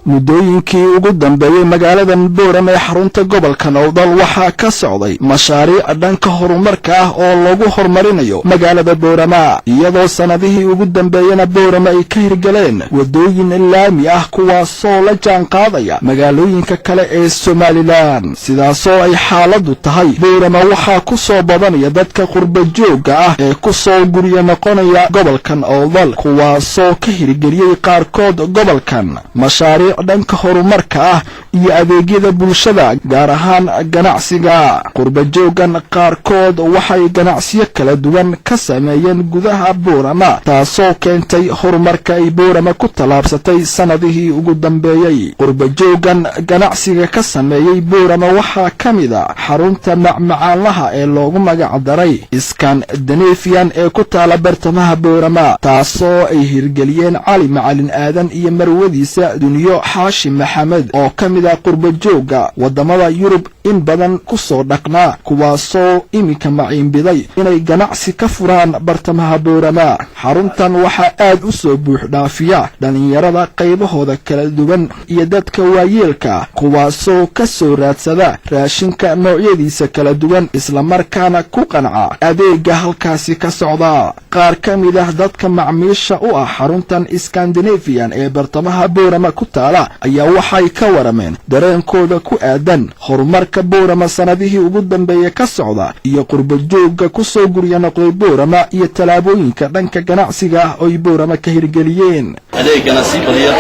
muddooyinkii ugu dambeeyay magaalada Boorama ee xarunta gobolka Nowdal waxaa ka socday mashaariic dhanka horumarka ah oo lagu horumarinayo magaalada Boorama iyadoo sanadihii ugu dambeeyana Boorama ay ka hirgaleen wadooyin laami ah kuwaasoo la jaan qaadaya magaalooyinka kale ee Somaliland sidaasoo ay xaaladu tahay Boorama waxaa ku soo badanaya dadka qurba jooga ah ee ku soo guriya noqonaya gobolkan Nowdal kuwaasoo ka hirgeliyay qaarkood gobolkan mashaariic dhanka horumarka ah iyo adeegyada bulshada gaar ahaan ganacsiga qurba joogan qaarkood waxay ganacsiyo kala duwan ka sameeyeen gudaha Boorama taasoo keentay horumarka ay Boorama ku talaabsatay sanadihii ugu dambeeyay qurba joogan ganacsiga ka sameeyay Boorama waxaa kamida xarunta macmacaanlaha ee loogu magac daray Scandinavian ee ku taala bartamaha Boorama taasoo ay hirgeliyeen Cali Macalin Aadan iyo marwadiisa Duniyo Xaashi Maxamed oo kamida qurba jooga wadamada Yurub in badan ku soo dhaqnaa kuwaasoo imika maciinbiday inay ganacsi ka furaan bartamaha Boorama xaruntan waxaa aad u soo buux dhaafiya dhalinyarada qaybahooda kala duwan iyo dadka waayeelka kuwaasoo ka soo raadsada raashinka noocyadiisa kala duwan isla markaana ku qanca adeega halkaasi ka socda qaar kamid ah dadka macmiisha u ah xaruntan Scandinavian ee bartamaha Boorama ku taala ayaa waxay ka warameen dareenkooda ku aadan horumarka Boorama sanadihii ugu dambeeyay ka socda iyo qurba jooga ku soo guriya noqday Boorama iyo talaabooyinka dhanka ganacsiga oo ay Boorama ka hirgeliyeen adeega nasiibadiya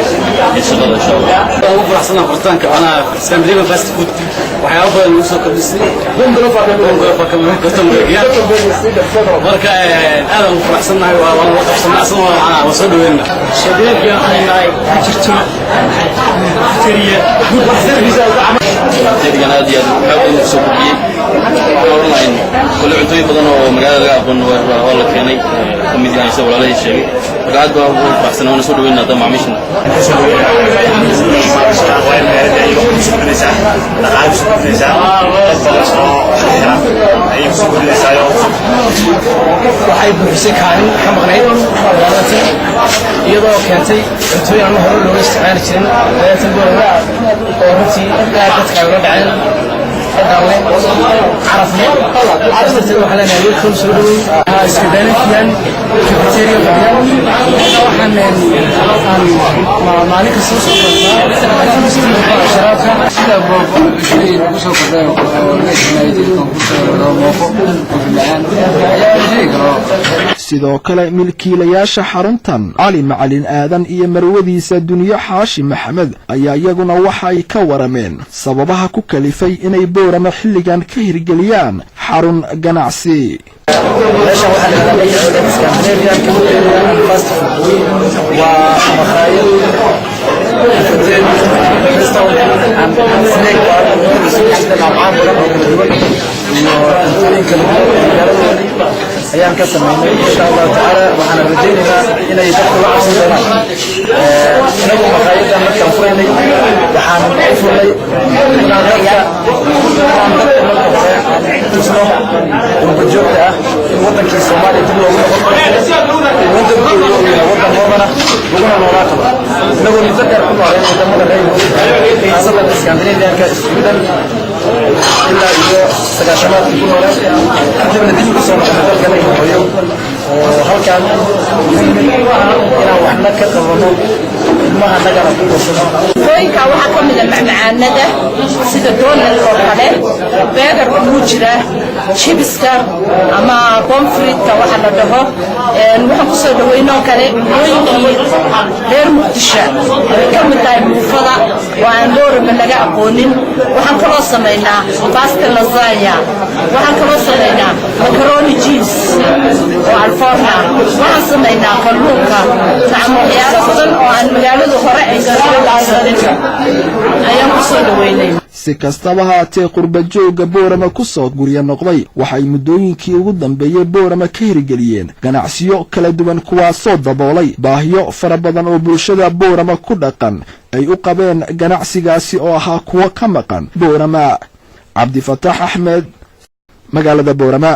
shaqada ugu faraxsanahay qortaanka ana Scandinavian fast food waxyaabo badan u soo kordhisay marka aad ugu faraxsanahay waa wada qabsanahay waa soo dhaweynaa shadeedka ay jirto tiriya adeegan aad iyo aad u soo kordhiyay online kullu cuntoyin badan oo magaalada laga aqoon waa la keenay kamid yahay soo walaalay sheegay aad baa ugu faraxsanahay soo dhaweynaa dad macaamiisha waxay buuxisay kaalin ka maqnayd iyadoo keentay cuntooyin aan hore looga isticmaali jirin beerta Boorama oo runtii aad dadka uga dhaceen عرفنا عرفت وحنا نقول سوري Scandinavian cafeteria وحنا ما عليك الصوص sidoo kale milkiilayaasha xaruntan Cali Macalin Aadan iyo marwadiisa Duniyo Xaashi Maxamed ayaa iyaguna waxay ka warameen sababaha ku kalifay inay Boorama xilligan ka hirgeliyaan xarun ganacsi meesha waxa la yiraahdaa Scandinavian fast food waa maqaayad ayaan ka sameynay insha Allah taala waxaan rajaynaynaa inay dadku la codsadaan inagu maqaayadda markaan furnay waxaan u furnay qurba joogta ah in wadankii Soomaaliya dib loogu noqdo wadan hoodana laguna noolaa karo inagu muddo ku noolay wadamada reer asalka Scandinavian-ka Sweden ilaa iyo sagaashamaad ku noolay kadibna dib u soo noqday dalkan iyo halkaan inaan waxna ka qabano ilmaha nagana ku qorsano hooyinka waxa kamid ah macmacaanada sida doonal oo kale beegar ku jira chibiska ama pomfritka waxa la dhaho waxaan ku soo dhaweynaa kale hooyinkii reer Muqdisho kamid ah muufada waan Boorama laga aqoonin waxaan kaloo sameynaa pasta lasagna waxaan kaloo sameynaa macaroni cheese oo alforna waxaan sameynaa kalluunka waxyaalo badan oo aan magaalada hore ay ayaan ku soo dhaweynay si kastaba haatee qurba jooga Boorama ku soo guriya noqday waxay muddooyinkii ugu dambeeyay Boorama ka hirgeliyeen ganacsiyo kala duwan kuwaasoo daboolay baahiyo fara badan oo bulshada Boorama ku dhaqan ay u qabeen ganacsigaasi oo ahaa kuwa ka maqan Boorama Cabdi Fataax Axmed magaalada Boorama